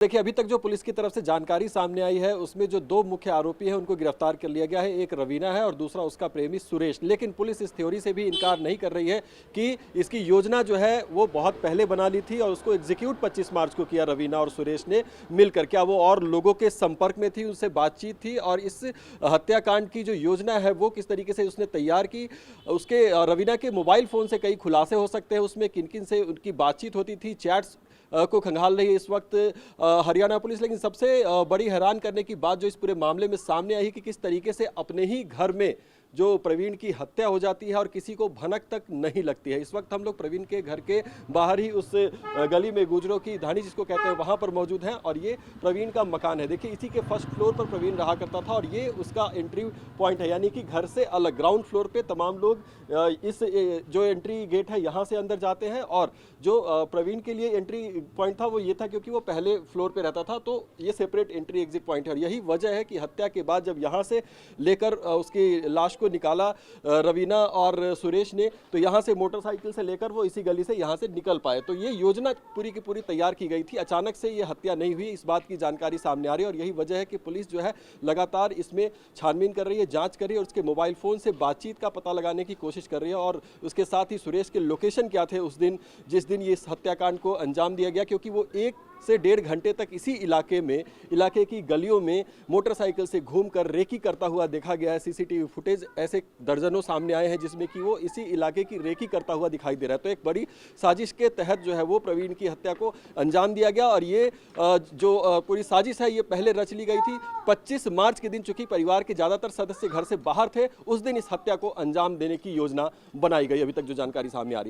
देखिए, अभी तक जो पुलिस की तरफ से जानकारी सामने आई है उसमें जो दो मुख्य आरोपी हैं उनको गिरफ्तार कर लिया गया है। एक रवीना है और दूसरा उसका प्रेमी सुरेश। लेकिन पुलिस इस थ्योरी से भी इनकार नहीं कर रही है कि इसकी योजना जो है वो बहुत पहले बना ली थी और उसको एग्जीक्यूट 25 मार्च को किया रवीना और सुरेश ने मिलकर। क्या वो और लोगों के संपर्क में थी, उनसे बातचीत थी और इस हत्याकांड की जो योजना है वो किस तरीके से उसने तैयार की। उसके रवीना के मोबाइल फोन से कई खुलासे हो सकते हैं, उसमें किन किन से उनकी बातचीत होती थी, चैट्स को खंगाल रही है इस वक्त हरियाणा पुलिस। लेकिन सबसे बड़ी हैरान करने की बात जो इस पूरे मामले में सामने आई कि किस तरीके से अपने ही घर में जो प्रवीण की हत्या हो जाती है और किसी को भनक तक नहीं लगती है। इस वक्त हम लोग प्रवीण के घर के बाहर ही उस गली में गुजरों की धानी जिसको कहते हैं वहां पर मौजूद हैं और ये प्रवीण का मकान है। देखिए, इसी के फर्स्ट फ्लोर पर प्रवीण रहा करता था और ये उसका एंट्री पॉइंट है, यानी कि घर से अलग ग्राउंड फ्लोर पे तमाम लोग इस जो एंट्री गेट है यहाँ से अंदर जाते हैं। और जो प्रवीण के लिए एंट्री पॉइंट था वो ये था क्योंकि वो पहले फ्लोर पे रहता था, तो ये सेपरेट एंट्री एग्जिट पॉइंट है। और यही वजह है कि हत्या के बाद जब यहाँ से लेकर उसकी लाश को निकाला रवीना और सुरेश ने, तो यहाँ से मोटरसाइकिल से लेकर वो इसी गली से यहाँ से निकल पाए। तो ये योजना पूरी की पूरी तैयार की गई थी। अचानक से ये हत्या नहीं हुई, इस बात की जानकारी सामने आ रही है और यही वजह है कि पुलिस जो है लगातार इसमें छानबीन कर रही है, जांच कर रही है और उसके मोबाइल फोन से बातचीत का पता लगाने की कोशिश कर रही है। और उसके साथ ही सुरेश के लोकेशन क्या थे उस दिन जिस दिन ये हत्याकांड को अंजाम दिया गया, क्योंकि वो 1 से 1.5 घंटे तक इसी इलाके की गलियों में मोटरसाइकिल से घूमकर रेकी करता हुआ देखा गया है। सीसीटीवी फुटेज ऐसे दर्जनों सामने आए हैं जिसमें कि वो इसी इलाके की रेकी करता हुआ दिखाई दे रहा है। तो एक बड़ी साजिश के तहत जो है वो प्रवीण की हत्या को अंजाम दिया गया और ये जो पूरी साजिश है ये पहले रच ली गई थी। 25 मार्च के दिन चूंकि परिवार के ज्यादातर सदस्य घर से बाहर थे, उस दिन इस हत्या को अंजाम देने की योजना बनाई गई। अभी तक जो जानकारी सामने आ रही है।